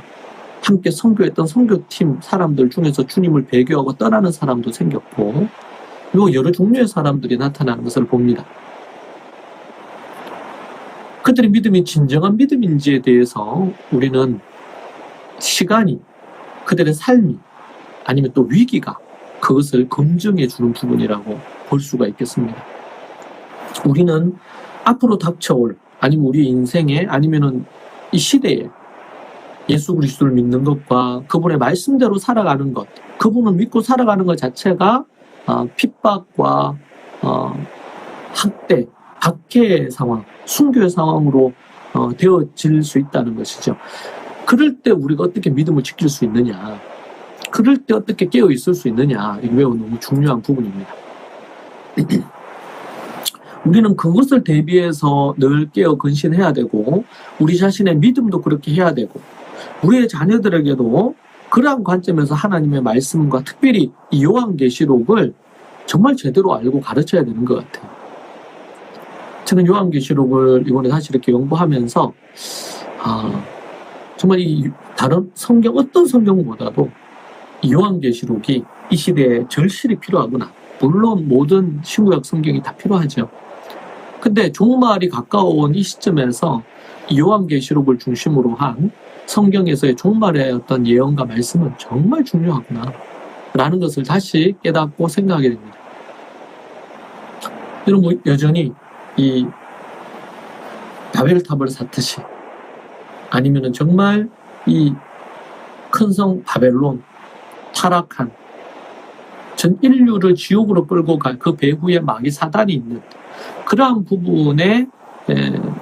함께 선교했던 선교팀 사람들 중에서 주님을 배교하고 떠나는 사람도 생겼고, 그리고 여러 종류의 사람들이 나타나는 것을 봅니다. 그들의 믿음이 진정한 믿음인지에 대해서 우리는 시간이, 그들의 삶이, 아니면 또 위기가 그것을 검증해 주는 부분이라고 볼 수가 있겠습니다. 우리는 앞으로 닥쳐올, 아니면 우리 인생에, 아니면은 이 시대에 예수 그리스도를 믿는 것과 그분의 말씀대로 살아가는 것, 그분을 믿고 살아가는 것 자체가 핍박과 학대, 박해의 상황, 순교의 상황으로 되어질 수 있다는 것이죠. 그럴 때 우리가 어떻게 믿음을 지킬 수 있느냐, 그럴 때 어떻게 깨어 있을 수 있느냐, 이게 매우 너무 중요한 부분입니다. 우리는 그것을 대비해서 늘 깨어 근신해야 되고, 우리 자신의 믿음도 그렇게 해야 되고, 우리의 자녀들에게도 그러한 관점에서 하나님의 말씀과 특별히 이 요한계시록을 정말 제대로 알고 가르쳐야 되는 것 같아요. 저는 요한계시록을 이번에 다시 이렇게 연구하면서 정말 이 다른 성경, 어떤 성경보다도 이 요한계시록이 이 시대에 절실히 필요하구나. 물론 모든 신구약 성경이 다 필요하죠. 근데 종말이 가까워온 이 시점에서 이 요한계시록을 중심으로 한 성경에서의 종말의 어떤 예언과 말씀은 정말 중요하구나 라는 것을 다시 깨닫고 생각하게 됩니다. 여러분, 여전히 이 바벨탑을 쌓듯이, 아니면은 정말 이 큰 성 바벨론 타락한 전 인류를 지옥으로 끌고 갈 그 배후에 마귀 사단이 있는 그러한 부분의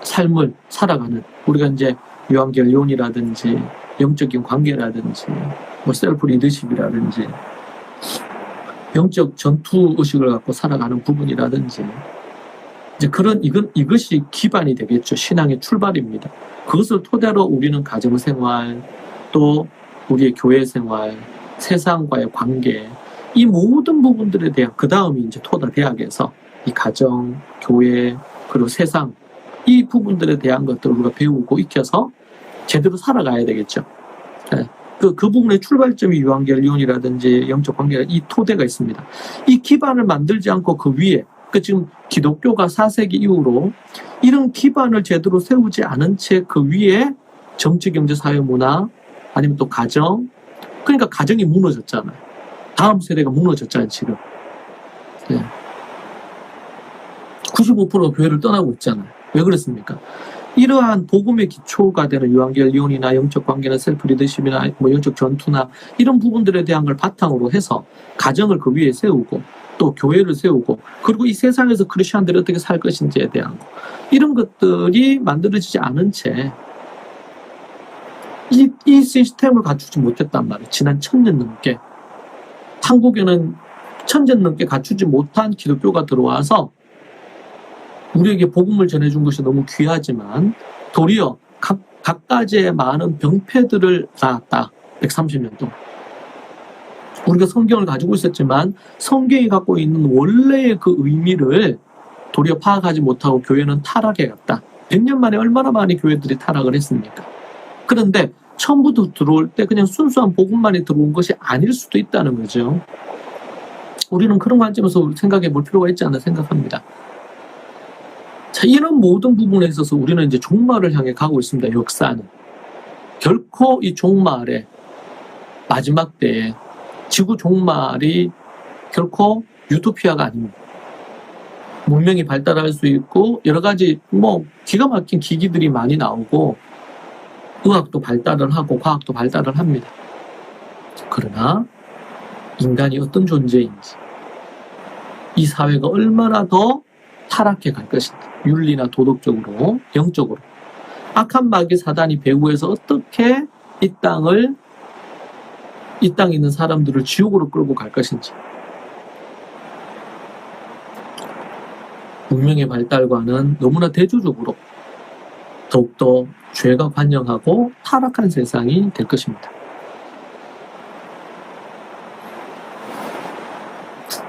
삶을 살아가는, 우리가 이제 유한결론이라든지 영적인 관계라든지 뭐 셀프 리더십이라든지 영적 전투 의식을 갖고 살아가는 부분이라든지, 이제 이것이 기반이 되겠죠. 신앙의 출발입니다. 그것을 토대로 우리는 가정생활, 또 우리의 교회생활, 세상과의 관계, 이 모든 부분들에 대한, 그 다음이 이제 토다 대학에서 이 가정, 교회, 그리고 세상, 이 부분들에 대한 것들을 우리가 배우고 익혀서 제대로 살아가야 되겠죠. 그 부분의 출발점이 유한결론이라든지 영적 관계가, 이 토대가 있습니다. 이 기반을 만들지 않고 그 위에, 지금 기독교가 4세기 이후로 이런 기반을 제대로 세우지 않은 채 그 위에 정치, 경제, 사회, 문화, 아니면 또 가정, 그러니까 가정이 무너졌잖아요. 다음 세대가 무너졌잖아요, 지금. 95%가 교회를 떠나고 있잖아요. 왜 그렇습니까? 이러한 복음의 기초가 되는 유한결론이나 영적 관계나 셀프 리더십이나 뭐 영적 전투나 이런 부분들에 대한 걸 바탕으로 해서 가정을 그 위에 세우고, 또 교회를 세우고, 그리고 이 세상에서 크리스천들이 어떻게 살 것인지에 대한 거, 이런 것들이 만들어지지 않은 채 이 시스템을 갖추지 못했단 말이에요. 지난 1000년 넘게. 한국에는 1000년 넘게 갖추지 못한 기독교가 들어와서 우리에게 복음을 전해준 것이 너무 귀하지만 도리어 각가지의 많은 병폐들을 낳았다. 130년 동안. 우리가 성경을 가지고 있었지만 성경이 갖고 있는 원래의 그 의미를 도리어 파악하지 못하고 교회는 타락해 갔다. 100년 만에 얼마나 많은 교회들이 타락을 했습니까? 그런데 처음부터 들어올 때 그냥 순수한 복음만이 들어온 것이 아닐 수도 있다는 거죠. 우리는 그런 관점에서 생각해 볼 필요가 있지 않나 생각합니다. 자, 이런 모든 부분에 있어서 우리는 이제 종말을 향해 가고 있습니다. 역사는. 결코 이 종말의 마지막 때에 지구 종말이 결코 유토피아가 아닙니다. 문명이 발달할 수 있고 여러 가지 뭐 기가 막힌 기기들이 많이 나오고 의학도 발달을 하고 과학도 발달을 합니다. 그러나 인간이 어떤 존재인지, 이 사회가 얼마나 더 타락해 갈 것인지, 윤리나 도덕적으로, 영적으로 악한 마귀 사단이 배후에서 어떻게 이 땅에 있는 사람들을 지옥으로 끌고 갈 것인지, 문명의 발달과는 너무나 대조적으로 더욱더 죄가 관영하고 타락한 세상이 될 것입니다.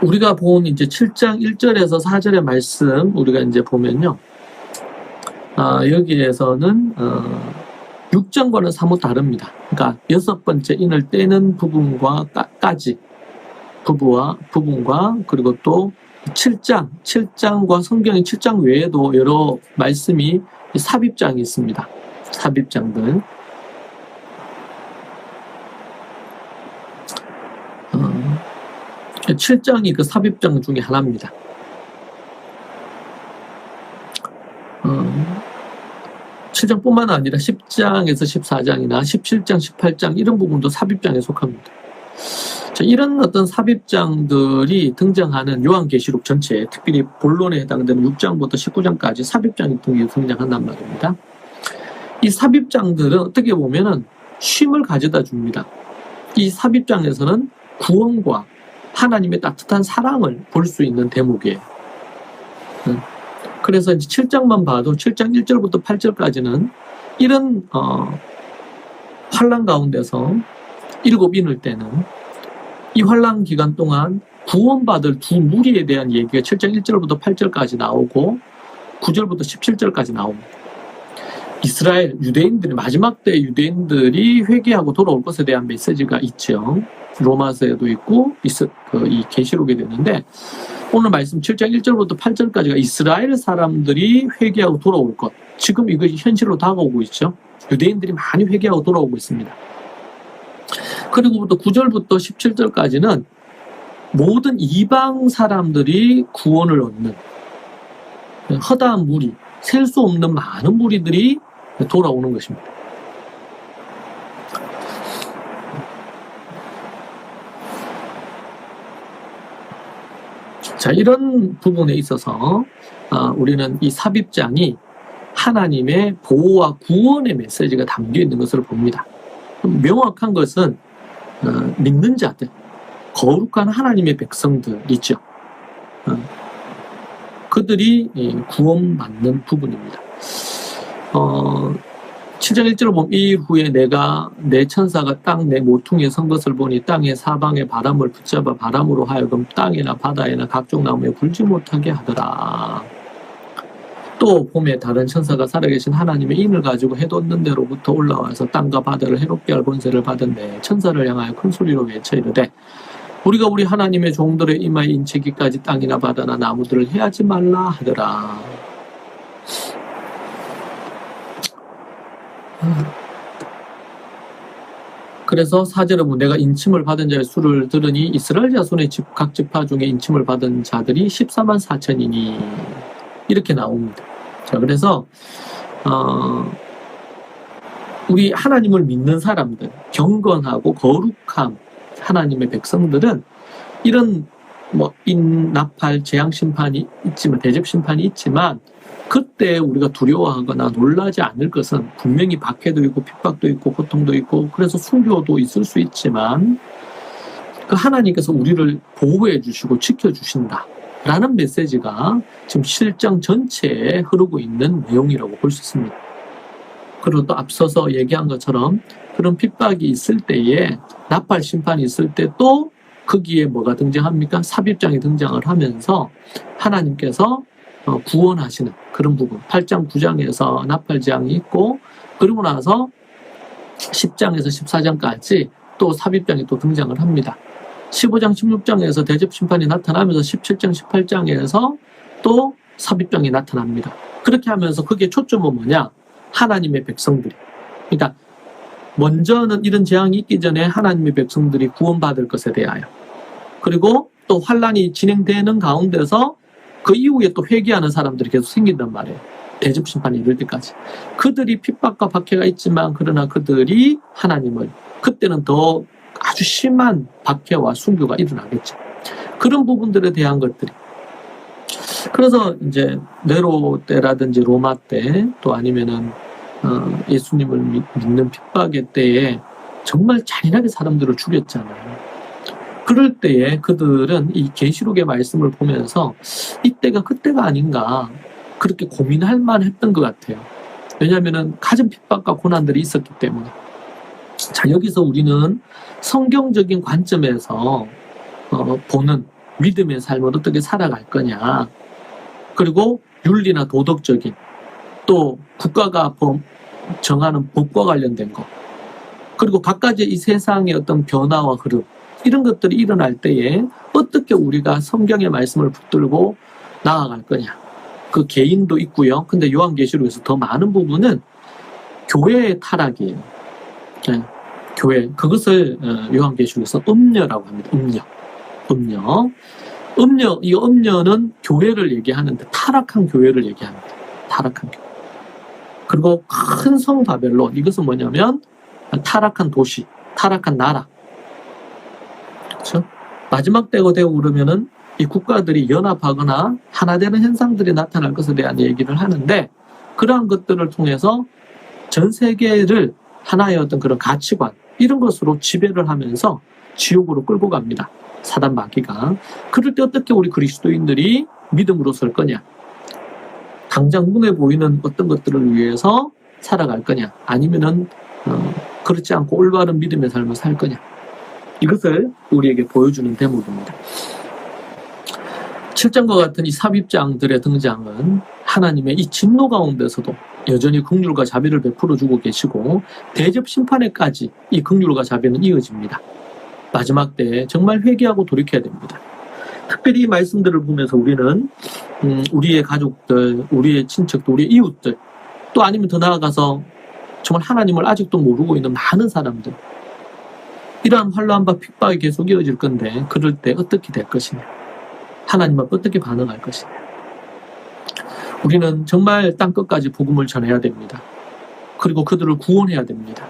우리가 본 이제 7장 1절에서 4절의 말씀 우리가 이제 보면요. 여기에서는 6장과는 사뭇 다릅니다. 그러니까 6번째 인을 떼는 부분과까지 부분과 그리고 또 7장과 성경의 7장 외에도 여러 말씀이 삽입장이 있습니다. 삽입장들. 7장이 그 삽입장 중에 하나입니다. 7장뿐만 아니라 10장에서 14장이나 17장, 18장 이런 부분도 삽입장에 속합니다. 자, 이런 어떤 삽입장들이 등장하는 요한계시록 전체에 특별히 본론에 해당되는 6장부터 19장까지 삽입장이 등장한단 말입니다. 이 삽입장들은 어떻게 보면은 쉼을 가져다 줍니다. 이 삽입장에서는 구원과 하나님의 따뜻한 사랑을 볼 수 있는 대목이에요. 그래서 이제 7장만 봐도 7장 1절부터 8절까지는 이런 환난 가운데서 7인을 때는 이 환난 기간 동안 구원받을 두 무리에 대한 얘기가 7장 1절부터 8절까지 나오고 9절부터 17절까지 나옵니다. 이스라엘 유대인들이 마지막 때 유대인들이 회개하고 돌아올 것에 대한 메시지가 있죠. 로마서에도 있고 이 계시록에도 있는데 오늘 말씀 7장 1절부터 8절까지가 이스라엘 사람들이 회개하고 돌아올 것. 지금 이것이 현실로 다가오고 있죠. 유대인들이 많이 회개하고 돌아오고 있습니다. 그리고부터 9절부터 17절까지는 모든 이방 사람들이 구원을 얻는 허다한 무리, 셀 수 없는 많은 무리들이 돌아오는 것입니다. 자, 이런 부분에 있어서 우리는 이 삽입장이 하나님의 보호와 구원의 메시지가 담겨 있는 것을 봅니다. 명확한 것은 믿는 자들, 거룩한 하나님의 백성들이죠. 그들이 구원받는 부분입니다. 7장 1절을 보면 이후에 내가 내 천사가 땅 내 모퉁이에 선 것을 보니 땅의 사방의 바람을 붙잡아 바람으로 하여금 땅이나 바다에나 각종 나무에 불지 못하게 하더라. 또 봄에 다른 천사가 살아계신 하나님의 인을 가지고 해돋는 데로부터 올라와서 땅과 바다를 해롭게 할 권세를 받은 내 천사를 향하여 큰 소리로 외쳐 이르되 우리가 우리 하나님의 종들의 이마에 인치기까지 땅이나 바다나 나무들을 해하지 말라 하더라. 그래서 4절에 보면 내가 인침을 받은 자의 수를 들으니 이스라엘 자손의 각 지파 중에 인침을 받은 자들이 14만 4천이니 이렇게 나옵니다. 자, 그래서 우리 하나님을 믿는 사람들, 경건하고 거룩한 하나님의 백성들은 이런 인나팔 재앙 심판이 있지만 대접 심판이 있지만 그때 우리가 두려워하거나 놀라지 않을 것은 분명히 박해도 있고 핍박도 있고 고통도 있고 그래서 순교도 있을 수 있지만 그 하나님께서 우리를 보호해 주시고 지켜 주신다 라는 메시지가 지금 실장 전체에 흐르고 있는 내용이라고 볼 수 있습니다. 그리고 또 앞서서 얘기한 것처럼 그런 핍박이 있을 때에 나팔 심판이 있을 때 또 거기에 뭐가 등장합니까? 삽입장이 등장을 하면서 하나님께서 구원하시는 그런 부분 8장 9장에서 나팔재앙이 있고 그리고 나서 10장에서 14장까지 또 삽입장이 또 등장을 합니다. 15장 16장에서 대접심판이 나타나면서 17장 18장에서 또 삽입장이 나타납니다. 그렇게 하면서 그게 초점은 뭐냐? 하나님의 백성들이 그러니까 먼저는 이런 재앙이 있기 전에 하나님의 백성들이 구원받을 것에 대하여 그리고 또 환란이 진행되는 가운데서 그 이후에 또 회개하는 사람들이 계속 생긴단 말이에요. 대접심판이 이를 때까지. 그들이 핍박과 박해가 있지만 그러나 그들이 하나님을 그때는 더 아주 심한 박해와 순교가 일어나겠죠. 그런 부분들에 대한 것들이 그래서 이제 네로 때라든지 로마 때 또 아니면은 예수님을 믿는 핍박의 때에 정말 잔인하게 사람들을 죽였잖아요. 그럴 때에 그들은 이 계시록의 말씀을 보면서 이때가 그때가 아닌가 그렇게 고민할 만했던 것 같아요. 왜냐하면 가진 핍박과 고난들이 있었기 때문에. 자, 여기서 우리는 성경적인 관점에서 보는 믿음의 삶을 어떻게 살아갈 거냐 그리고 윤리나 도덕적인 또 국가가 정하는 법과 관련된 것, 그리고 각가지 이 세상의 어떤 변화와 흐름, 이런 것들이 일어날 때에 어떻게 우리가 성경의 말씀을 붙들고 나아갈 거냐. 그 개인도 있고요. 근데 요한계시록에서 더 많은 부분은 교회의 타락이에요. 네, 교회. 그것을 요한계시록에서 음녀라고 합니다. 음녀. 이 음녀는 교회를 얘기하는데 타락한 교회를 얘기합니다. 타락한 교회. 그리고 큰 성 바벨론. 이것은 뭐냐면 타락한 도시, 타락한 나라. 그렇죠? 마지막 때가 되고 그러면은 이 국가들이 연합하거나 하나 되는 현상들이 나타날 것에 대한 얘기를 하는데, 그러한 것들을 통해서 전 세계를 하나의 어떤 그런 가치관, 이런 것으로 지배를 하면서 지옥으로 끌고 갑니다. 사단 마귀가. 그럴 때 어떻게 우리 그리스도인들이 믿음으로 설 거냐? 당장 눈에 보이는 어떤 것들을 위해서 살아갈 거냐? 아니면은 그렇지 않고 올바른 믿음의 삶을 살 거냐? 이것을 우리에게 보여주는 대목입니다. 7장과 같은 이 삽입장들의 등장은 하나님의 이 진노 가운데서도 여전히 긍휼과 자비를 베풀어 주고 계시고, 대접 심판에까지 이 긍휼과 자비는 이어집니다. 마지막 때에 정말 회개하고 돌이켜야 됩니다. 특별히 이 말씀들을 보면서 우리는 우리의 가족들, 우리의 친척들, 우리의 이웃들, 또 아니면 더 나아가서 정말 하나님을 아직도 모르고 있는 많은 사람들, 이러한 환난과 핍박이 계속 이어질 건데, 그럴 때 어떻게 될 것이냐, 하나님 앞에 어떻게 반응할 것이냐. 우리는 정말 땅끝까지 복음을 전해야 됩니다. 그리고 그들을 구원해야 됩니다.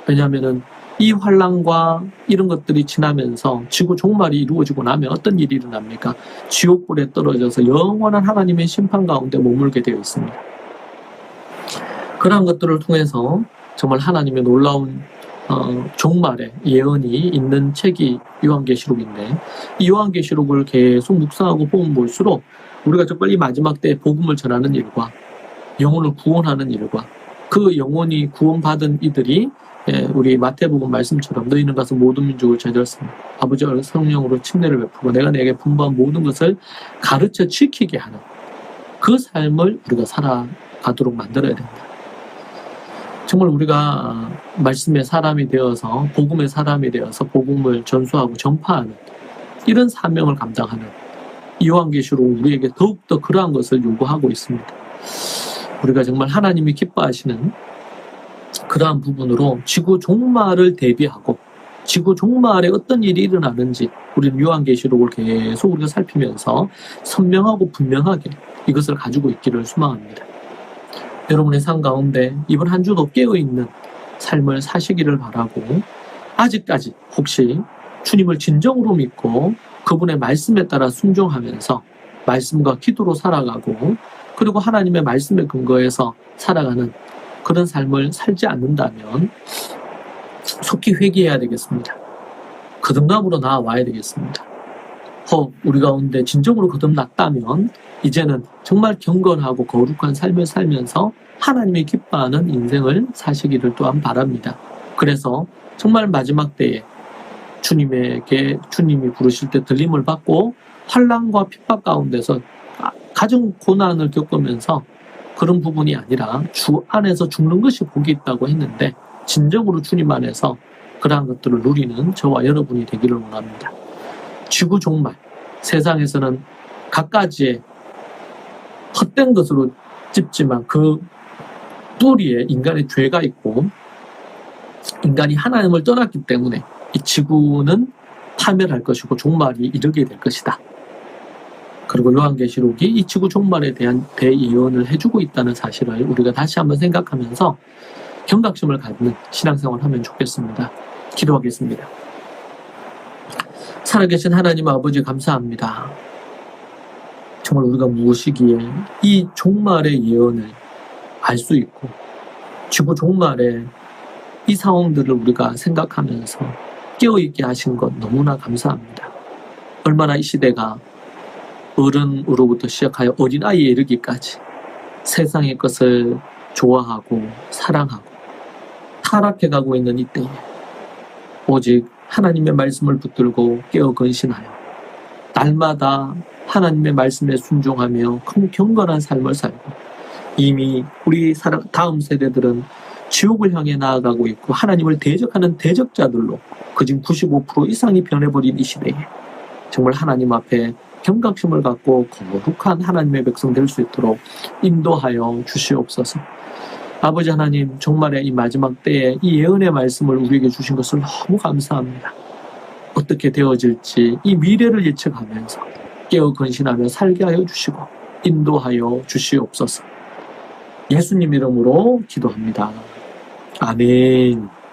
왜냐하면 이 환난과 이런 것들이 지나면서 지구 종말이 이루어지고 나면 어떤 일이 일어납니까? 지옥불에 떨어져서 영원한 하나님의 심판 가운데 머물게 되어 있습니다. 그러한 것들을 통해서 정말 하나님의 놀라운 종말의 예언이 있는 책이 요한계시록인데, 이 요한계시록을 계속 묵상하고 보면 볼수록 우리가 정말 이 마지막 때 복음을 전하는 일과 영혼을 구원하는 일과 그 영혼이 구원받은 이들이 우리 마태복음 말씀처럼 너희는 가서 모든 민족을 제자로 아버지와 성령으로 침례를 베푸고 내가 내게 분부한 모든 것을 가르쳐 지키게 하는 그 삶을 우리가 살아가도록 만들어야 된다. 정말 우리가 말씀의 사람이 되어서 복음의 사람이 되어서 복음을 전수하고 전파하는 이런 사명을 감당하는 이 요한계시록은 우리에게 더욱더 그러한 것을 요구하고 있습니다. 우리가 정말 하나님이 기뻐하시는 그러한 부분으로 지구 종말을 대비하고 지구 종말에 어떤 일이 일어나는지 우리는 요한계시록을 계속 우리가 살피면서 선명하고 분명하게 이것을 가지고 있기를 소망합니다. 여러분의 삶 가운데 이번 한 주도 깨어있는 삶을 사시기를 바라고, 아직까지 혹시 주님을 진정으로 믿고 그분의 말씀에 따라 순종하면서 말씀과 기도로 살아가고, 그리고 하나님의 말씀에 근거해서 살아가는 그런 삶을 살지 않는다면 속히 회개해야 되겠습니다. 거듭남으로 나아와야 되겠습니다. 혹 우리 가운데 진정으로 거듭났다면 이제는 정말 경건하고 거룩한 삶을 살면서 하나님이 기뻐하는 인생을 사시기를 또한 바랍니다. 그래서 정말 마지막 때에 주님에게 주님이 부르실 때 들림을 받고 환난과 핍박 가운데서 가정 고난을 겪으면서 그런 부분이 아니라 주 안에서 죽는 것이 복이 있다고 했는데, 진정으로 주님 안에서 그러한 것들을 누리는 저와 여러분이 되기를 원합니다. 지구 종말, 세상에서는 갖가지의 헛된 것으로 찝지만 그 뿌리에 인간의 죄가 있고, 인간이 하나님을 떠났기 때문에 이 지구는 파멸할 것이고 종말이 이르게 될 것이다. 그리고 요한계시록이 이 지구 종말에 대한 대예언을 해주고 있다는 사실을 우리가 다시 한번 생각하면서 경각심을 갖는 신앙생활을 하면 좋겠습니다. 기도하겠습니다. 살아계신 하나님 아버지, 감사합니다. 정말 우리가 무엇이기에 이 종말의 예언을 알 수 있고 지구 종말의 이 상황들을 우리가 생각하면서 깨어있게 하신 것 너무나 감사합니다. 얼마나 이 시대가 어른으로부터 시작하여 어린아이에 이르기까지 세상의 것을 좋아하고 사랑하고 타락해가고 있는 이때에 오직 하나님의 말씀을 붙들고 깨어 근신하여 날마다 하나님의 말씀에 순종하며 경건한 삶을 살고, 이미 우리 다음 세대들은 지옥을 향해 나아가고 있고 하나님을 대적하는 대적자들로 그중 95% 이상이 변해버린 이 시대에 정말 하나님 앞에 경각심을 갖고 거룩한 하나님의 백성 될 수 있도록 인도하여 주시옵소서. 아버지 하나님, 정말의 이 마지막 때에 이 예언의 말씀을 우리에게 주신 것을 너무 감사합니다. 어떻게 되어질지 이 미래를 예측하면서 깨어 근신하며 살게 하여 주시고 인도하여 주시옵소서. 예수님 이름으로 기도합니다. 아멘.